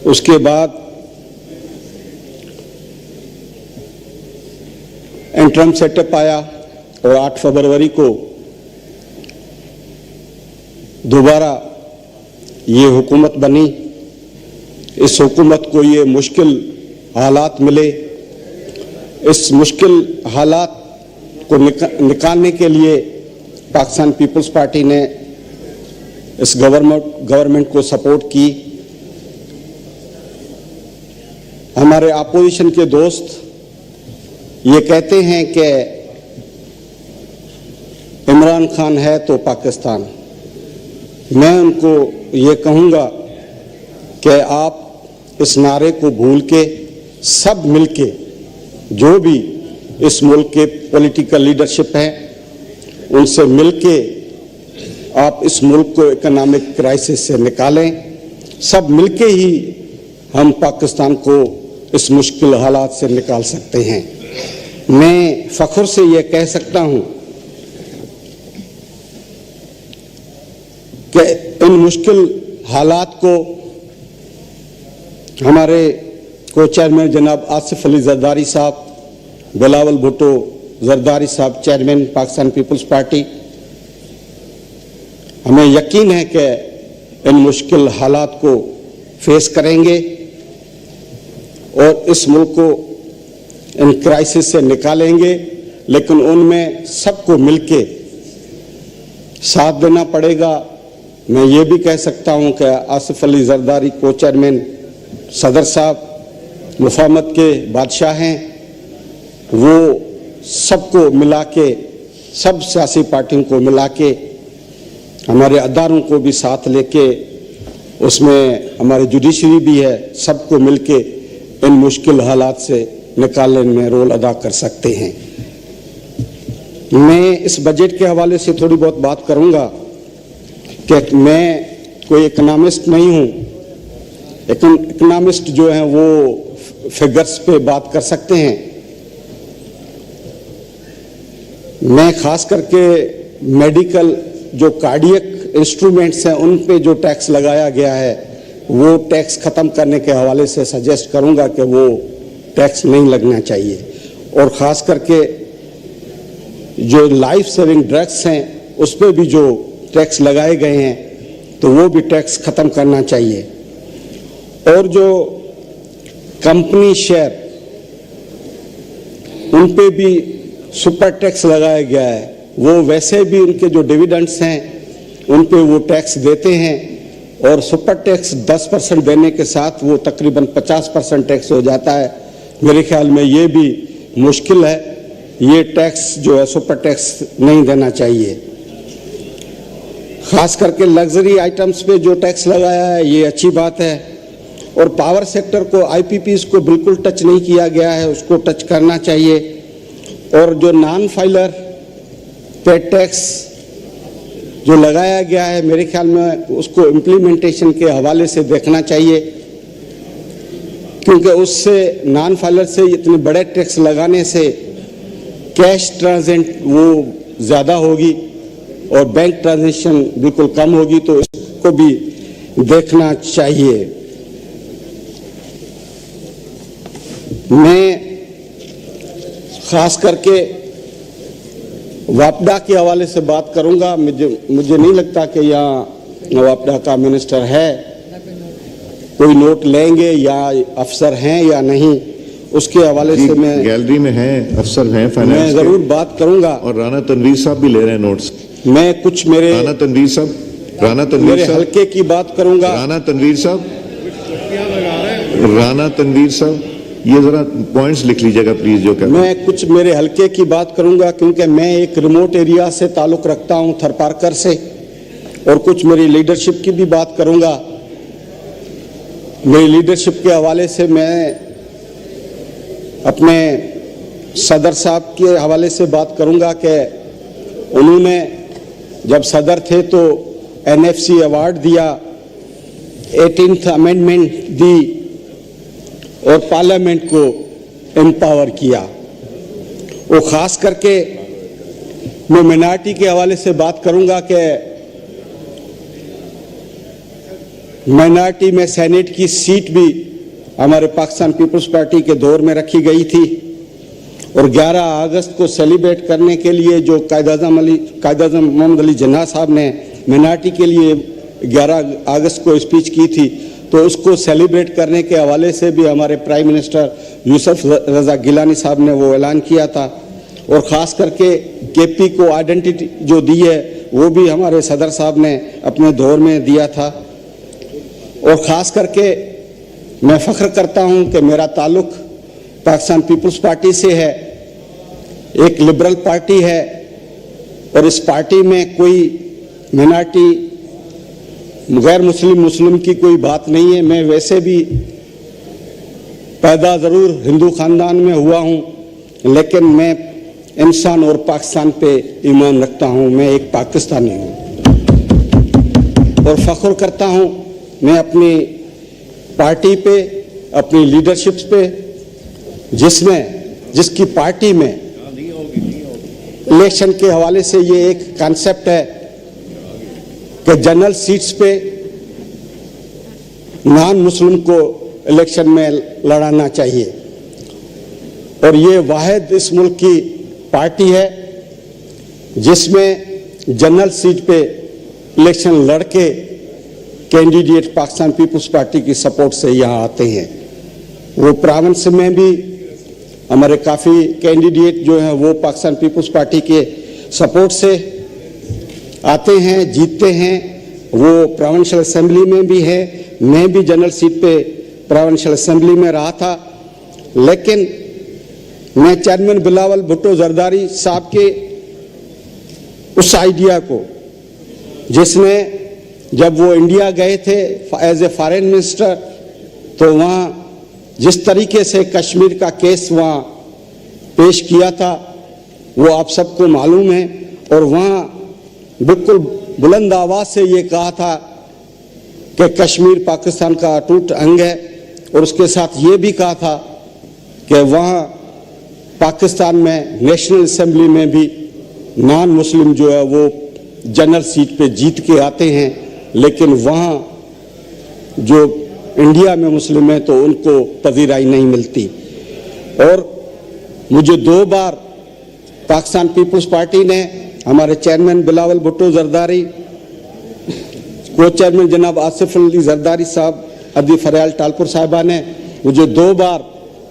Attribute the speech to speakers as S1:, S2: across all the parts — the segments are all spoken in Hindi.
S1: उसके बाद इंटरम सेटअप आया और 8 फरवरी को दोबारा ये हुकूमत बनी। इस हुकूमत को ये मुश्किल हालात मिले। इस मुश्किल हालात को निकालने के लिए पाकिस्तान पीपल्स पार्टी ने इस गवर्नमेंट को सपोर्ट की। हमारे अपोजिशन के दोस्त ये कहते हैं कि इमरान खान है तो पाकिस्तान। मैं उनको ये कहूँगा कि आप इस नारे को भूल के सब मिलके, जो भी इस मुल्क के पॉलिटिकल लीडरशिप हैं, उनसे मिलके आप इस मुल्क को इकोनॉमिक क्राइसिस से निकालें। सब मिलके ही हम पाकिस्तान को इस मुश्किल हालात से निकाल सकते हैं। मैं फख्र से ये कह सकता हूं कि इन मुश्किल हालात को हमारे को चेयरमैन जनाब आसिफ अली जरदारी साहब, बिलावल भुट्टो जरदारी साहब, चेयरमैन पाकिस्तान पीपल्स पार्टी, हमें यकीन है कि इन मुश्किल हालात को फेस करेंगे और इस मुल्क को इन क्राइसिस से निकालेंगे। लेकिन उनमें सबको मिलके साथ देना पड़ेगा। मैं ये भी कह सकता हूं कि आसिफ अली जरदारी को चेयरमैन सदर साहब मुफाहमत के बादशाह हैं। वो सबको मिला के, सब सियासी पार्टियों को मिला के, हमारे अदारों को भी साथ लेके, उसमें हमारे जुडिशरी भी है, सबको मिलके इन मुश्किल हालात से निकालने में रोल अदा कर सकते हैं। मैं इस बजट के हवाले से थोड़ी बहुत बात करूंगा कि मैं कोई इकोनॉमिस्ट नहीं हूं। इकोनॉमिस्ट जो हैं वो फिगर्स पे बात कर सकते हैं। मैं खास करके मेडिकल जो कार्डियक इंस्ट्रूमेंट्स हैं उन पे जो टैक्स लगाया गया है वो टैक्स ख़त्म करने के हवाले से सजेस्ट करूंगा कि वो टैक्स नहीं लगना चाहिए। और ख़ास करके जो लाइफ सेविंग ड्रग्स हैं उस पर भी जो टैक्स लगाए गए हैं तो वो भी टैक्स ख़त्म करना चाहिए। और जो कंपनी शेयर उन पे भी सुपर टैक्स लगाया गया है। वो वैसे भी उनके जो डिविडेंड्स हैं उन पे वो टैक्स देते हैं और सुपर टैक्स 10% देने के साथ वो तकरीबन 50% टैक्स हो जाता है। मेरे ख्याल में ये भी मुश्किल है। ये टैक्स जो है सुपर टैक्स नहीं देना चाहिए। खास करके लग्जरी आइटम्स पे जो टैक्स लगाया है ये अच्छी बात है। और पावर सेक्टर को, आईपीपीज को बिल्कुल टच नहीं किया गया है, उसको टच करना चाहिए। और जो नॉन फाइलर पे टैक्स जो लगाया गया है मेरे ख्याल में उसको इम्प्लीमेंटेशन के हवाले से देखना चाहिए, क्योंकि उससे नॉन फाइलर से इतने बड़े टैक्स लगाने से कैश ट्रांजेक्शन वो ज़्यादा होगी और बैंक ट्रांजैक्शन बिल्कुल कम होगी, तो इसको भी देखना चाहिए। मैं खास करके वापडा के हवाले से बात करूंगा। मुझे नहीं लगता कि यहाँ वापडा का मिनिस्टर है, कोई नोट लेंगे या अफसर हैं या नहीं, उसके हवाले से मैं
S2: गैलरी में हैं, अफसर हैं फाइनेंस,
S1: मैं जरूर बात करूंगा।
S2: और राना तनवीर साहब भी ले रहे हैं नोट्स।
S1: मैं कुछ मेरे
S2: राना तनवीर साहब
S1: हल्के की बात करूंगा।
S2: राना तनवीर साहब ये जरा पॉइंट्स लिख लीजिएगा प्लीज जो कर।
S1: मैं कुछ मेरे हल्के की बात करूंगा क्योंकि मैं एक रिमोट एरिया से ताल्लुक रखता हूं, थरपारकर से, और कुछ मेरी लीडरशिप की भी बात करूंगा। मेरी लीडरशिप के हवाले से मैं अपने सदर साहब के हवाले से बात करूंगा कि उन्होंने जब सदर थे तो एनएफसी अवार्ड दिया, 18th अमेंडमेंट दी और पार्लियामेंट को एम्पावर किया। वो खास करके मैं माइनॉरिटी के हवाले से बात करूंगा कि माइनॉरिटी में सेनेट की सीट भी हमारे पाकिस्तान पीपल्स पार्टी के दौर में रखी गई थी और 11 अगस्त को सेलिब्रेट करने के लिए जो कायद-ए-आज़म मोहम्मद अली जिन्ना साहब ने माइनॉरिटी के लिए 11 अगस्त को स्पीच की थी, तो उसको सेलिब्रेट करने के हवाले से भी हमारे प्राइम मिनिस्टर यूसुफ रज़ा गिलानी साहब ने वो ऐलान किया था। और ख़ास करके केपी को आइडेंटिटी जो दी है वो भी हमारे सदर साहब ने अपने दौर में दिया था। और ख़ास करके मैं फ़ख्र करता हूँ कि मेरा ताल्लुक़ पाकिस्तान पीपल्स पार्टी से है, एक लिबरल पार्टी है और इस पार्टी में कोई माइनॉरिटी गैर मुस्लिम की कोई बात नहीं है। मैं वैसे भी पैदा ज़रूर हिंदू ख़ानदान में हुआ हूँ, लेकिन मैं इंसान और पाकिस्तान पे ईमान रखता हूँ। मैं एक पाकिस्तानी हूँ और फ़ख्र करता हूँ मैं अपनी पार्टी पे, अपनी लीडरशिप पे, जिसकी पार्टी में इलेक्शन के हवाले से ये एक कॉन्सेप्ट है कि जनरल सीट्स पे नॉन मुस्लिम को इलेक्शन में लड़ाना चाहिए और ये वाहिद इस मुल्क की पार्टी है जिसमें जनरल सीट पे इलेक्शन लड़के कैंडिडेट पाकिस्तान पीपल्स पार्टी की सपोर्ट से यहाँ आते हैं। वो प्रोविंस में भी हमारे काफ़ी कैंडिडेट जो हैं वो पाकिस्तान पीपल्स पार्टी के सपोर्ट से आते हैं, जीतते हैं। वो प्रोविंशियल असेंबली में भी है, मैं भी जनरल सीट पे प्रोविंशियल असेंबली में रहा था, लेकिन मैं चेयरमैन बिलावल भुट्टो जरदारी साहब के उस आइडिया को, जिसने जब वो इंडिया गए थे एज ए फॉरेन मिनिस्टर, तो वहाँ जिस तरीके से कश्मीर का केस वहाँ पेश किया था वो आप सबको मालूम है। और वहाँ बिल्कुल बुलंद आवाज़ से ये कहा था कि कश्मीर पाकिस्तान का अटूट अंग है और उसके साथ ये भी कहा था कि वहाँ पाकिस्तान में नेशनल असेंबली में भी नॉन मुस्लिम जो है वो जनरल सीट पे जीत के आते हैं, लेकिन वहाँ जो इंडिया में मुस्लिम है तो उनको पजीराई नहीं मिलती। और मुझे 2 बार पाकिस्तान पीपल्स पार्टी ने, हमारे चेयरमैन बिलावल भुट्टो जरदारी, को चेयरमैन जनाब आसिफ अली जरदारी साहब, अदी फरयाल टालपुर साहिबा ने मुझे 2 बार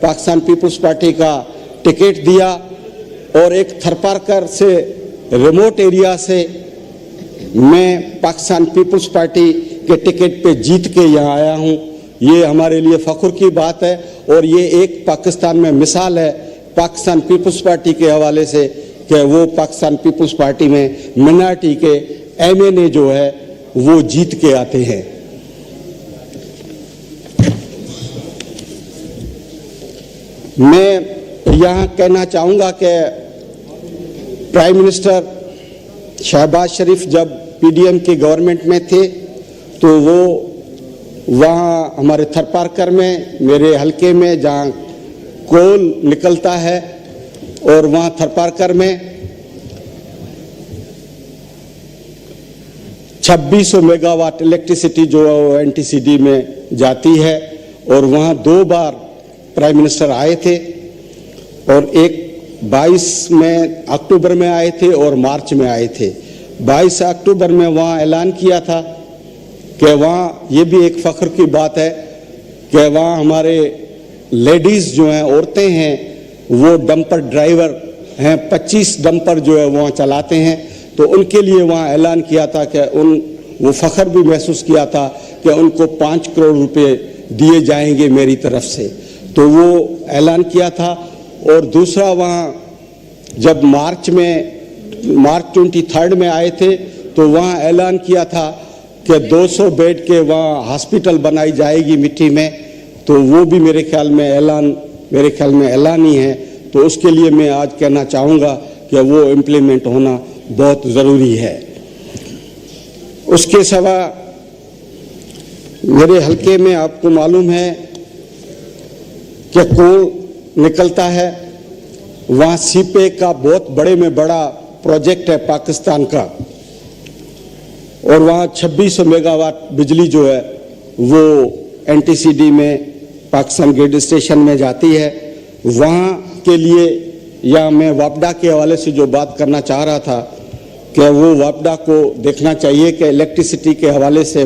S1: पाकिस्तान पीपल्स पार्टी का टिकट दिया और एक थरपारकर से रिमोट एरिया से मैं पाकिस्तान पीपल्स पार्टी के टिकट पे जीत के यहाँ आया हूँ। ये हमारे लिए फ़ख्र की बात है और ये एक पाकिस्तान में मिसाल है पाकिस्तान पीपल्स पार्टी के हवाले से कि वो पाकिस्तान पीपल्स पार्टी में मिनार्टी के एमएनए जो है वो जीत के आते हैं। मैं यहाँ कहना चाहूँगा कि प्राइम मिनिस्टर शहबाज शरीफ जब पीडीएम की गवर्नमेंट में थे तो वो वहाँ हमारे थरपारकर में, मेरे हलके में जहाँ कोल निकलता है, और वहाँ थरपारकर में 2600 मेगावाट इलेक्ट्रिसिटी जो है वो एनटीसीडी में जाती है। और वहाँ 2 बार प्राइम मिनिस्टर आए थे और एक 22 में अक्टूबर में आए थे और मार्च में आए थे। 22 अक्टूबर में वहाँ ऐलान किया था कि वहाँ ये भी एक फ़ख्र की बात है कि वहाँ हमारे लेडीज़ जो हैं, औरतें हैं, वो डंपर ड्राइवर हैं, 25 डंपर जो है वहाँ चलाते हैं। तो उनके लिए वहाँ ऐलान किया था कि वो फ़ख्र भी महसूस किया था कि उनको 5 करोड़ रुपए दिए जाएंगे मेरी तरफ से, तो वो ऐलान किया था। और दूसरा वहाँ जब मार्च 23 में आए थे तो वहाँ ऐलान किया था कि 200 बेड के वहाँ हॉस्पिटल बनाई जाएगी मिट्टी में, तो वो भी मेरे ख्याल में ऐलान ही है। तो उसके लिए मैं आज कहना चाहूँगा कि वो इम्प्लीमेंट होना बहुत ज़रूरी है। उसके सिवा मेरे हलके में आपको मालूम है कि कोल निकलता है, वहाँ सीपे का बहुत बड़े में बड़ा प्रोजेक्ट है पाकिस्तान का, और वहाँ 2600 मेगावाट बिजली जो है वो NTCD में पाकिस्तान ग्रिड स्टेशन में जाती है। वहाँ के लिए या मैं वापडा के हवाले से जो बात करना चाह रहा था कि वो वापडा को देखना चाहिए कि इलेक्ट्रिसिटी के हवाले से